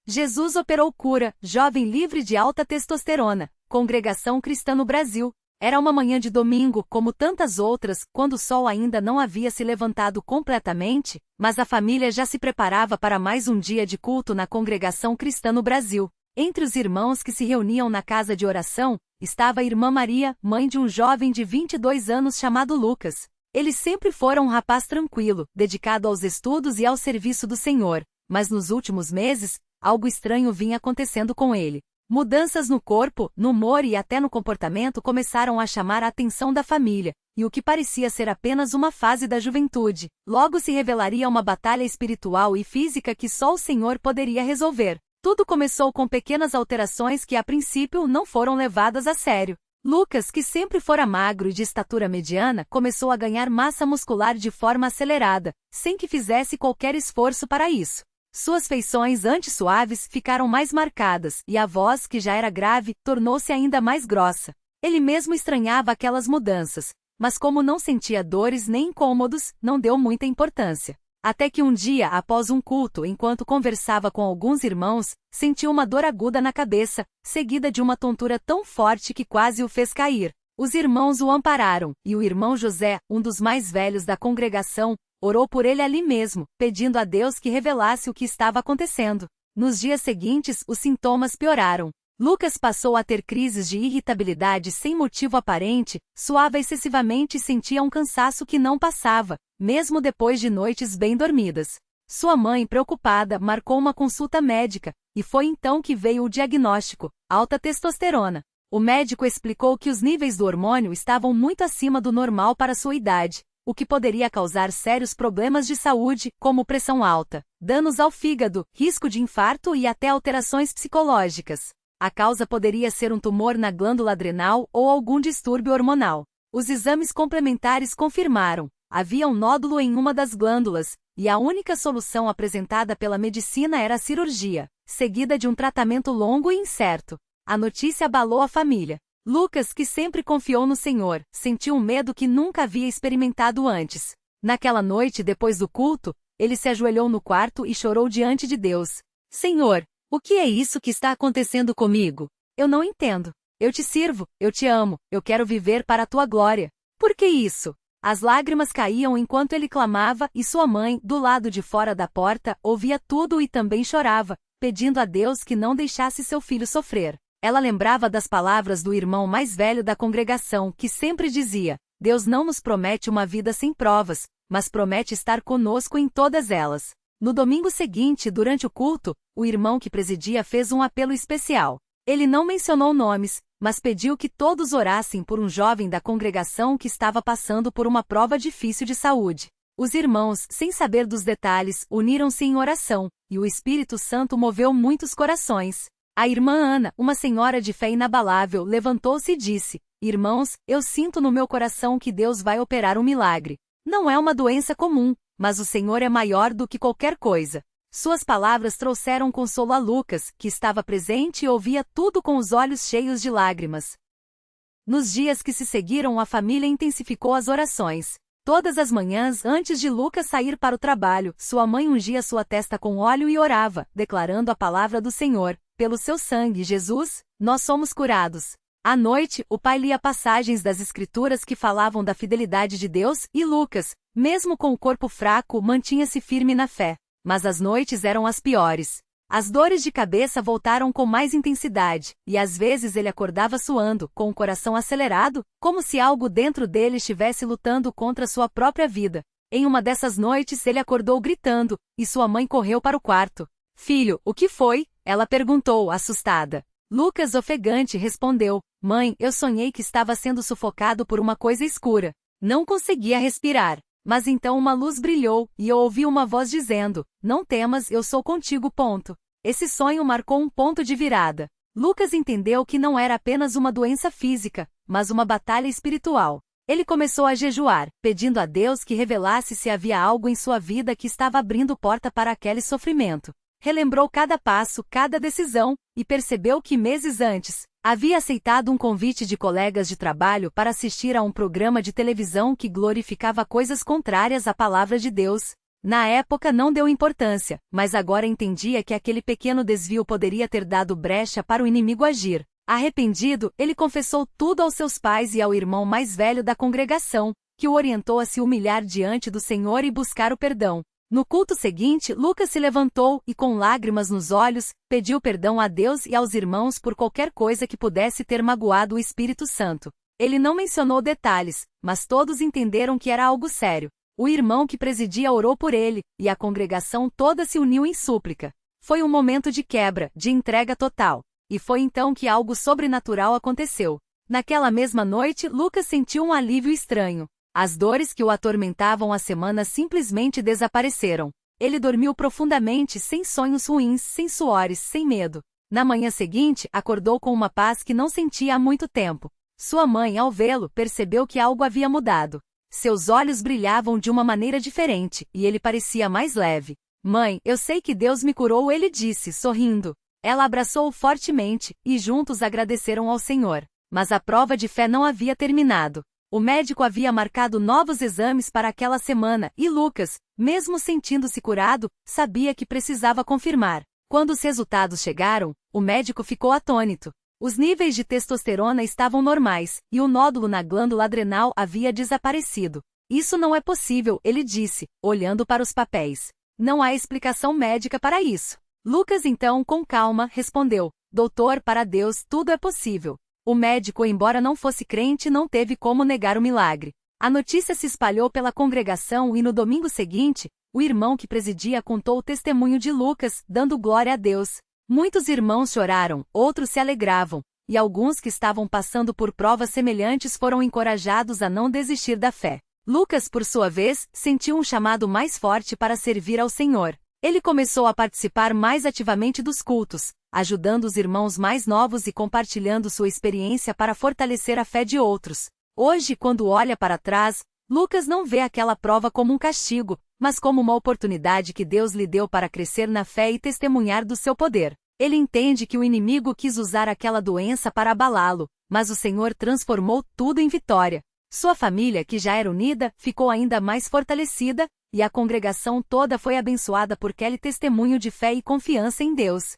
Jesus operou cura, jovem livre de alta testosterona, Congregação Cristã no Brasil. Era uma manhã de domingo, como tantas outras, quando o sol ainda não havia se levantado completamente, mas a família já se preparava para mais um dia de culto na Congregação Cristã no Brasil. Entre os irmãos que se reuniam na casa de oração, estava a irmã Maria, mãe de um jovem de 22 anos chamado Lucas. Ele sempre fora um rapaz tranquilo, dedicado aos estudos e ao serviço do Senhor, mas nos últimos meses, algo estranho vinha acontecendo com ele. Mudanças no corpo, no humor e até no comportamento começaram a chamar a atenção da família, e o que parecia ser apenas uma fase da juventude, logo se revelaria uma batalha espiritual e física que só o Senhor poderia resolver. Tudo começou com pequenas alterações que a princípio não foram levadas a sério. Lucas, que sempre fora magro e de estatura mediana, começou a ganhar massa muscular de forma acelerada, sem que fizesse qualquer esforço para isso. Suas feições antes suaves ficaram mais marcadas, e a voz, que já era grave, tornou-se ainda mais grossa. Ele mesmo estranhava aquelas mudanças, mas como não sentia dores nem incômodos, não deu muita importância. Até que um dia, após um culto, enquanto conversava com alguns irmãos, sentiu uma dor aguda na cabeça, seguida de uma tontura tão forte que quase o fez cair. Os irmãos o ampararam, e o irmão José, um dos mais velhos da congregação, orou por ele ali mesmo, pedindo a Deus que revelasse o que estava acontecendo. Nos dias seguintes, os sintomas pioraram. Lucas passou a ter crises de irritabilidade sem motivo aparente, suava excessivamente e sentia um cansaço que não passava, mesmo depois de noites bem dormidas. Sua mãe, preocupada, marcou uma consulta médica, e foi então que veio o diagnóstico: alta testosterona. O médico explicou que os níveis do hormônio estavam muito acima do normal para sua idade, o que poderia causar sérios problemas de saúde, como pressão alta, danos ao fígado, risco de infarto e até alterações psicológicas. A causa poderia ser um tumor na glândula adrenal ou algum distúrbio hormonal. Os exames complementares confirmaram: havia um nódulo em uma das glândulas, e a única solução apresentada pela medicina era a cirurgia, seguida de um tratamento longo e incerto. A notícia abalou a família. Lucas, que sempre confiou no Senhor, sentiu um medo que nunca havia experimentado antes. Naquela noite, depois do culto, ele se ajoelhou no quarto e chorou diante de Deus. Senhor, o que é isso que está acontecendo comigo? Eu não entendo. Eu te sirvo, eu te amo, eu quero viver para a tua glória. Por que isso? As lágrimas caíam enquanto ele clamava e sua mãe, do lado de fora da porta, ouvia tudo e também chorava, pedindo a Deus que não deixasse seu filho sofrer. Ela lembrava das palavras do irmão mais velho da congregação, que sempre dizia: Deus não nos promete uma vida sem provas, mas promete estar conosco em todas elas. No domingo seguinte, durante o culto, o irmão que presidia fez um apelo especial. Ele não mencionou nomes, mas pediu que todos orassem por um jovem da congregação que estava passando por uma prova difícil de saúde. Os irmãos, sem saber dos detalhes, uniram-se em oração, e o Espírito Santo moveu muitos corações. A irmã Ana, uma senhora de fé inabalável, levantou-se e disse: Irmãos, eu sinto no meu coração que Deus vai operar um milagre. Não é uma doença comum, mas o Senhor é maior do que qualquer coisa. Suas palavras trouxeram consolo a Lucas, que estava presente e ouvia tudo com os olhos cheios de lágrimas. Nos dias que se seguiram, a família intensificou as orações. Todas as manhãs, antes de Lucas sair para o trabalho, sua mãe ungia sua testa com óleo e orava, declarando a palavra do Senhor: pelo seu sangue, Jesus, nós somos curados. À noite, o pai lia passagens das Escrituras que falavam da fidelidade de Deus, e Lucas, mesmo com o corpo fraco, mantinha-se firme na fé. Mas as noites eram as piores. As dores de cabeça voltaram com mais intensidade, e às vezes ele acordava suando, com o coração acelerado, como se algo dentro dele estivesse lutando contra sua própria vida. Em uma dessas noites ele acordou gritando, e sua mãe correu para o quarto. Filho, o que foi? Ela perguntou, assustada. Lucas, ofegante, respondeu: Mãe, eu sonhei que estava sendo sufocado por uma coisa escura. Não conseguia respirar. Mas então uma luz brilhou, e eu ouvi uma voz dizendo: Não temas, eu sou contigo. Esse sonho marcou um ponto de virada. Lucas entendeu que não era apenas uma doença física, mas uma batalha espiritual. Ele começou a jejuar, pedindo a Deus que revelasse se havia algo em sua vida que estava abrindo porta para aquele sofrimento. Relembrou cada passo, cada decisão, e percebeu que meses antes, havia aceitado um convite de colegas de trabalho para assistir a um programa de televisão que glorificava coisas contrárias à palavra de Deus. Na época não deu importância, mas agora entendia que aquele pequeno desvio poderia ter dado brecha para o inimigo agir. Arrependido, ele confessou tudo aos seus pais e ao irmão mais velho da congregação, que o orientou a se humilhar diante do Senhor e buscar o perdão. No culto seguinte, Lucas se levantou e, com lágrimas nos olhos, pediu perdão a Deus e aos irmãos por qualquer coisa que pudesse ter magoado o Espírito Santo. Ele não mencionou detalhes, mas todos entenderam que era algo sério. O irmão que presidia orou por ele, e a congregação toda se uniu em súplica. Foi um momento de quebra, de entrega total. E foi então que algo sobrenatural aconteceu. Naquela mesma noite, Lucas sentiu um alívio estranho. As dores que o atormentavam há semanas simplesmente desapareceram. Ele dormiu profundamente, sem sonhos ruins, sem suores, sem medo. Na manhã seguinte, acordou com uma paz que não sentia há muito tempo. Sua mãe, ao vê-lo, percebeu que algo havia mudado. Seus olhos brilhavam de uma maneira diferente, e ele parecia mais leve. "Mãe, eu sei que Deus me curou", ele disse, sorrindo. Ela abraçou-o fortemente, e juntos agradeceram ao Senhor. Mas a prova de fé não havia terminado. O médico havia marcado novos exames para aquela semana, e Lucas, mesmo sentindo-se curado, sabia que precisava confirmar. Quando os resultados chegaram, o médico ficou atônito. Os níveis de testosterona estavam normais, e o nódulo na glândula adrenal havia desaparecido. "Isso não é possível", ele disse, olhando para os papéis. "Não há explicação médica para isso." Lucas então, com calma, respondeu: "Doutor, para Deus tudo é possível." O médico, embora não fosse crente, não teve como negar o milagre. A notícia se espalhou pela congregação e no domingo seguinte, o irmão que presidia contou o testemunho de Lucas, dando glória a Deus. Muitos irmãos choraram, outros se alegravam, e alguns que estavam passando por provas semelhantes foram encorajados a não desistir da fé. Lucas, por sua vez, sentiu um chamado mais forte para servir ao Senhor. Ele começou a participar mais ativamente dos cultos, ajudando os irmãos mais novos e compartilhando sua experiência para fortalecer a fé de outros. Hoje, quando olha para trás, Lucas não vê aquela prova como um castigo, mas como uma oportunidade que Deus lhe deu para crescer na fé e testemunhar do seu poder. Ele entende que o inimigo quis usar aquela doença para abalá-lo, mas o Senhor transformou tudo em vitória. Sua família, que já era unida, ficou ainda mais fortalecida, e a congregação toda foi abençoada por aquele testemunho de fé e confiança em Deus.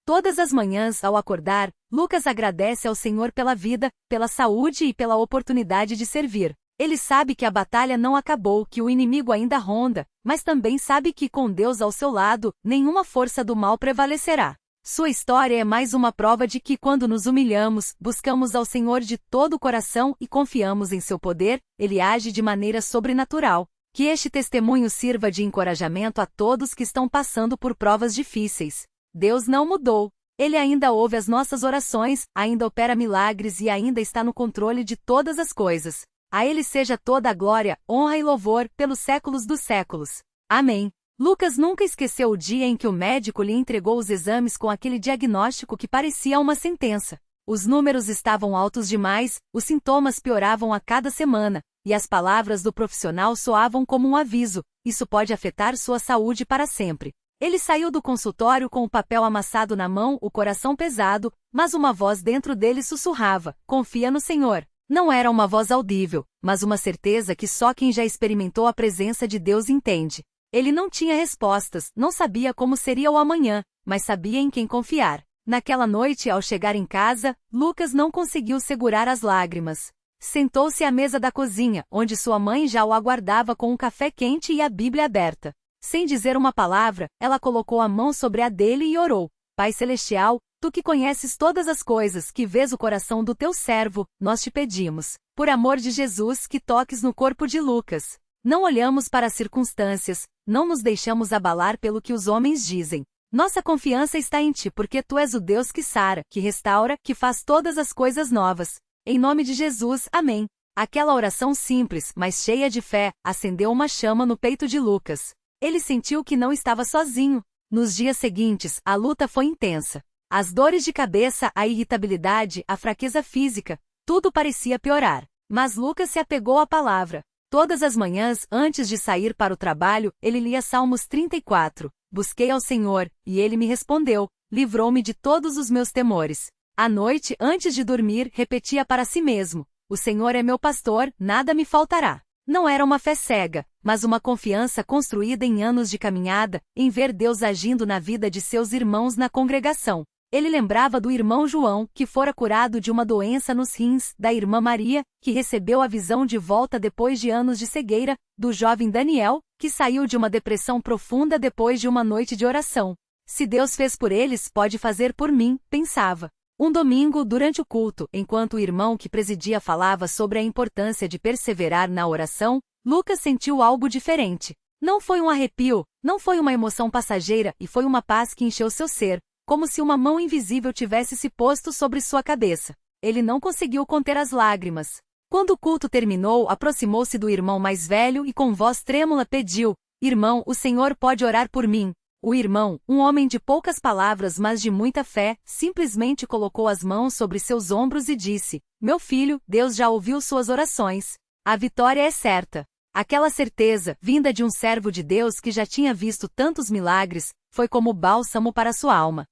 Todas as manhãs, ao acordar, Lucas agradece ao Senhor pela vida, pela saúde e pela oportunidade de servir. Ele sabe que a batalha não acabou, que o inimigo ainda ronda, mas também sabe que, com Deus ao seu lado, nenhuma força do mal prevalecerá. Sua história é mais uma prova de que, quando nos humilhamos, buscamos ao Senhor de todo o coração e confiamos em seu poder, Ele age de maneira sobrenatural. Que este testemunho sirva de encorajamento a todos que estão passando por provas difíceis. Deus não mudou. Ele ainda ouve as nossas orações, ainda opera milagres e ainda está no controle de todas as coisas. A Ele seja toda a glória, honra e louvor, pelos séculos dos séculos. Amém. Lucas nunca esqueceu o dia em que o médico lhe entregou os exames com aquele diagnóstico que parecia uma sentença. Os números estavam altos demais, os sintomas pioravam a cada semana, e as palavras do profissional soavam como um aviso: isso pode afetar sua saúde para sempre. Ele saiu do consultório com o papel amassado na mão, o coração pesado, mas uma voz dentro dele sussurrava: confia no Senhor. Não era uma voz audível, mas uma certeza que só quem já experimentou a presença de Deus entende. Ele não tinha respostas, não sabia como seria o amanhã, mas sabia em quem confiar. Naquela noite, ao chegar em casa, Lucas não conseguiu segurar as lágrimas. Sentou-se à mesa da cozinha, onde sua mãe já o aguardava com um café quente e a Bíblia aberta. Sem dizer uma palavra, ela colocou a mão sobre a dele e orou: Pai Celestial, Tu que conheces todas as coisas, que vês o coração do Teu servo, nós te pedimos, por amor de Jesus, que toques no corpo de Lucas. Não olhamos para as circunstâncias, não nos deixamos abalar pelo que os homens dizem. Nossa confiança está em Ti, porque Tu és o Deus que sara, que restaura, que faz todas as coisas novas. Em nome de Jesus, amém. Aquela oração simples, mas cheia de fé, acendeu uma chama no peito de Lucas. Ele sentiu que não estava sozinho. Nos dias seguintes, a luta foi intensa. As dores de cabeça, a irritabilidade, a fraqueza física, tudo parecia piorar. Mas Lucas se apegou à palavra. Todas as manhãs, antes de sair para o trabalho, ele lia Salmos 34. Busquei ao Senhor, e Ele me respondeu, livrou-me de todos os meus temores. À noite, antes de dormir, repetia para si mesmo: o Senhor é meu pastor, nada me faltará. Não era uma fé cega, mas uma confiança construída em anos de caminhada, em ver Deus agindo na vida de seus irmãos na congregação. Ele lembrava do irmão João, que fora curado de uma doença nos rins, da irmã Maria, que recebeu a visão de volta depois de anos de cegueira, do jovem Daniel, que saiu de uma depressão profunda depois de uma noite de oração. Se Deus fez por eles, pode fazer por mim, pensava. Um domingo, durante o culto, enquanto o irmão que presidia falava sobre a importância de perseverar na oração, Lucas sentiu algo diferente. Não foi um arrepio, não foi uma emoção passageira, e foi uma paz que encheu seu ser, como se uma mão invisível tivesse se posto sobre sua cabeça. Ele não conseguiu conter as lágrimas. Quando o culto terminou, aproximou-se do irmão mais velho e com voz trêmula pediu: "Irmão, o Senhor pode orar por mim?" O irmão, um homem de poucas palavras mas de muita fé, simplesmente colocou as mãos sobre seus ombros e disse: "Meu filho, Deus já ouviu suas orações. A vitória é certa." Aquela certeza, vinda de um servo de Deus que já tinha visto tantos milagres, foi como bálsamo para sua alma.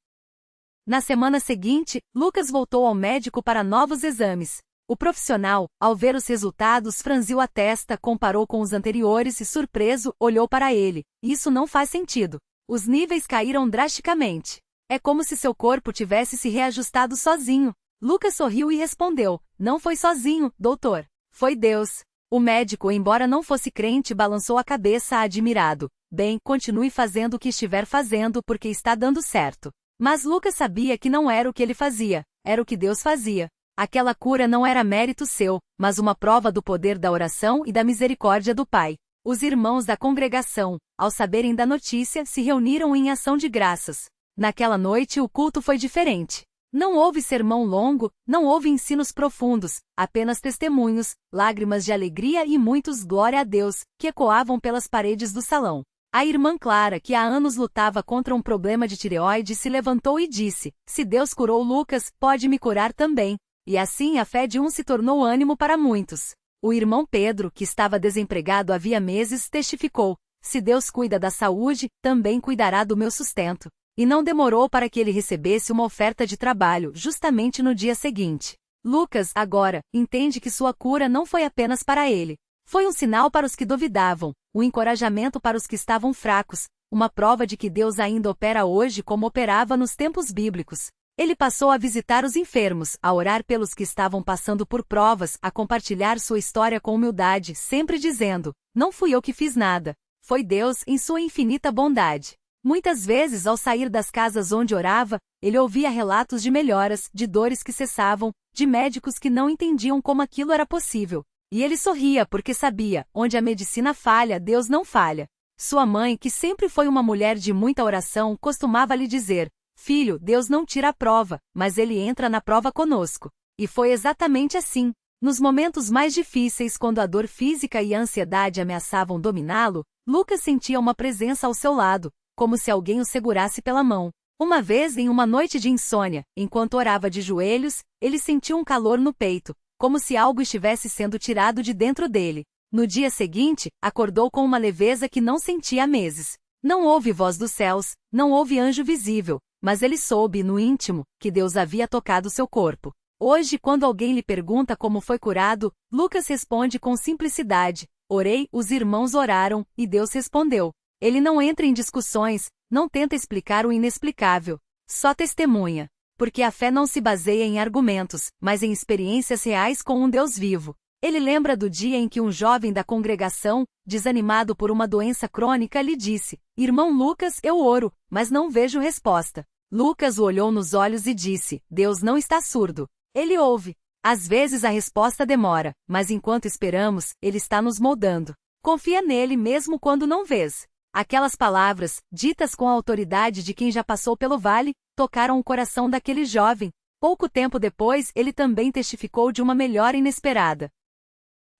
Na semana seguinte, Lucas voltou ao médico para novos exames. O profissional, ao ver os resultados, franziu a testa, comparou com os anteriores e, surpreso, olhou para ele. "Isso não faz sentido. Os níveis caíram drasticamente. É como se seu corpo tivesse se reajustado sozinho." Lucas sorriu e respondeu: "Não foi sozinho, doutor. Foi Deus." O médico, embora não fosse crente, balançou a cabeça admirado. "Bem, continue fazendo o que estiver fazendo porque está dando certo." Mas Lucas sabia que não era o que ele fazia, era o que Deus fazia. Aquela cura não era mérito seu, mas uma prova do poder da oração e da misericórdia do Pai. Os irmãos da congregação, ao saberem da notícia, se reuniram em ação de graças. Naquela noite o culto foi diferente. Não houve sermão longo, não houve ensinos profundos, apenas testemunhos, lágrimas de alegria e muitos "glória a Deus", que ecoavam pelas paredes do salão. A irmã Clara, que há anos lutava contra um problema de tireoide, se levantou e disse: "Se Deus curou Lucas, pode me curar também." E assim a fé de um se tornou ânimo para muitos. O irmão Pedro, que estava desempregado havia meses, testificou: "Se Deus cuida da saúde, também cuidará do meu sustento." E não demorou para que ele recebesse uma oferta de trabalho, justamente no dia seguinte. Lucas, agora, entende que sua cura não foi apenas para ele. Foi um sinal para os que duvidavam, um encorajamento para os que estavam fracos, uma prova de que Deus ainda opera hoje como operava nos tempos bíblicos. Ele passou a visitar os enfermos, a orar pelos que estavam passando por provas, a compartilhar sua história com humildade, sempre dizendo: "Não fui eu que fiz nada. Foi Deus em sua infinita bondade." Muitas vezes, ao sair das casas onde orava, ele ouvia relatos de melhoras, de dores que cessavam, de médicos que não entendiam como aquilo era possível. E ele sorria porque sabia, onde a medicina falha, Deus não falha. Sua mãe, que sempre foi uma mulher de muita oração, costumava lhe dizer: "Filho, Deus não tira a prova, mas Ele entra na prova conosco." E foi exatamente assim. Nos momentos mais difíceis, quando a dor física e a ansiedade ameaçavam dominá-lo, Lucas sentia uma presença ao seu lado, como se alguém o segurasse pela mão. Uma vez, em uma noite de insônia, enquanto orava de joelhos, ele sentiu um calor no peito, como se algo estivesse sendo tirado de dentro dele. No dia seguinte, acordou com uma leveza que não sentia há meses. Não houve voz dos céus, não houve anjo visível, mas ele soube, no íntimo, que Deus havia tocado seu corpo. Hoje, quando alguém lhe pergunta como foi curado, Lucas responde com simplicidade: "Orei, os irmãos oraram, e Deus respondeu." Ele não entra em discussões, não tenta explicar o inexplicável. Só testemunha. Porque a fé não se baseia em argumentos, mas em experiências reais com um Deus vivo. Ele lembra do dia em que um jovem da congregação, desanimado por uma doença crônica, lhe disse: "Irmão Lucas, eu oro, mas não vejo resposta." Lucas o olhou nos olhos e disse: "Deus não está surdo. Ele ouve. Às vezes a resposta demora, mas enquanto esperamos, Ele está nos moldando. Confia nele mesmo quando não vês." Aquelas palavras, ditas com a autoridade de quem já passou pelo vale, tocaram o coração daquele jovem. Pouco tempo depois, ele também testificou de uma melhora inesperada.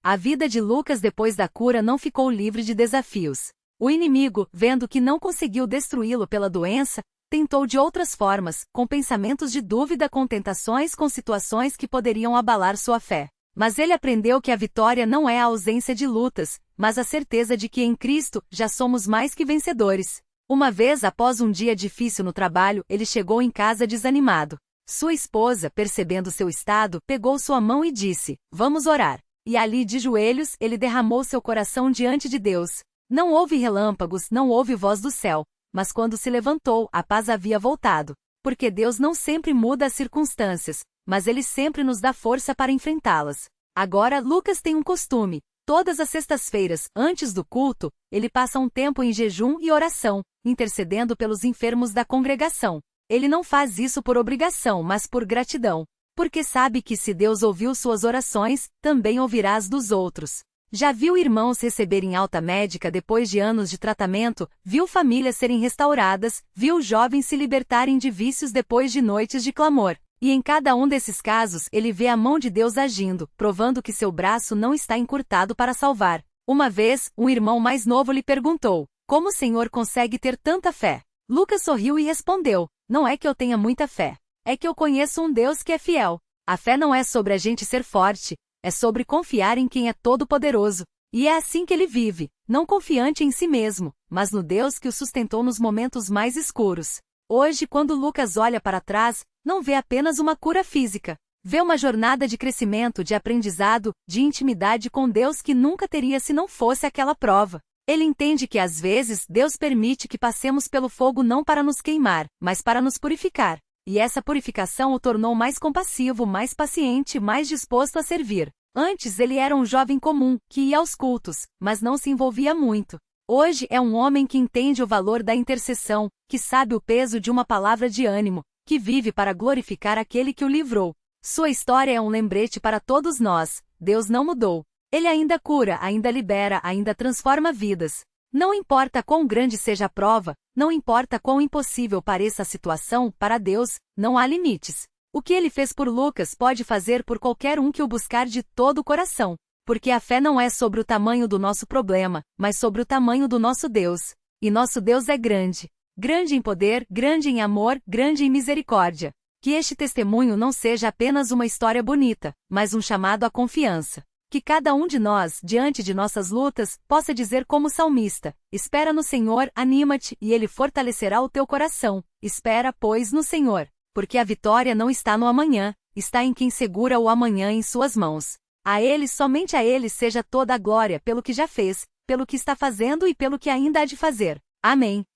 A vida de Lucas depois da cura não ficou livre de desafios. O inimigo, vendo que não conseguiu destruí-lo pela doença, tentou de outras formas, com pensamentos de dúvida, com tentações, com situações que poderiam abalar sua fé. Mas ele aprendeu que a vitória não é a ausência de lutas, mas a certeza de que em Cristo já somos mais que vencedores. Uma vez, após um dia difícil no trabalho, ele chegou em casa desanimado. Sua esposa, percebendo seu estado, pegou sua mão e disse: "Vamos orar." e ali de joelhos ele derramou seu coração diante de Deus. Não houve relâmpagos, não houve voz do céu, mas quando se levantou, a paz havia voltado. Porque Deus não sempre muda as circunstâncias, mas Ele sempre nos dá força para enfrentá-las. Agora, Lucas tem um costume. Todas as sextas-feiras, antes do culto, ele passa um tempo em jejum e oração, intercedendo pelos enfermos da congregação. Ele não faz isso por obrigação, mas por gratidão. Porque sabe que se Deus ouviu suas orações, também ouvirá as dos outros. Já viu irmãos receberem alta médica depois de anos de tratamento, viu famílias serem restauradas, viu jovens se libertarem de vícios depois de noites de clamor. E em cada um desses casos ele vê a mão de Deus agindo, provando que seu braço não está encurtado para salvar. Uma vez, um irmão mais novo lhe perguntou: como o Senhor consegue ter tanta fé? Lucas sorriu e respondeu: não é que eu tenha muita fé. É que eu conheço um Deus que é fiel. A fé não é sobre a gente ser forte, é sobre confiar em quem é todo-poderoso. E é assim que ele vive, não confiante em si mesmo, mas no Deus que o sustentou nos momentos mais escuros. Hoje, quando Lucas olha para trás, não vê apenas uma cura física. Vê uma jornada de crescimento, de aprendizado, de intimidade com Deus que nunca teria se não fosse aquela prova. Ele entende que às vezes Deus permite que passemos pelo fogo não para nos queimar, mas para nos purificar. E essa purificação o tornou mais compassivo, mais paciente, mais disposto a servir. Antes ele era um jovem comum, que ia aos cultos, mas não se envolvia muito. Hoje é um homem que entende o valor da intercessão, que sabe o peso de uma palavra de ânimo, que vive para glorificar aquele que o livrou. Sua história é um lembrete para todos nós. Deus não mudou. Ele ainda cura, ainda libera, ainda transforma vidas. Não importa quão grande seja a prova, não importa quão impossível pareça a situação, para Deus, não há limites. O que ele fez por Lucas pode fazer por qualquer um que o buscar de todo o coração. Porque a fé não é sobre o tamanho do nosso problema, mas sobre o tamanho do nosso Deus. E nosso Deus é grande. Grande em poder, grande em amor, grande em misericórdia. Que este testemunho não seja apenas uma história bonita, mas um chamado à confiança. Que cada um de nós, diante de nossas lutas, possa dizer como salmista: espera no Senhor, anima-te, e Ele fortalecerá o teu coração. Espera, pois, no Senhor. Porque a vitória não está no amanhã, está em quem segura o amanhã em suas mãos. A Ele, somente a Ele seja toda a glória pelo que já fez, pelo que está fazendo e pelo que ainda há de fazer. Amém.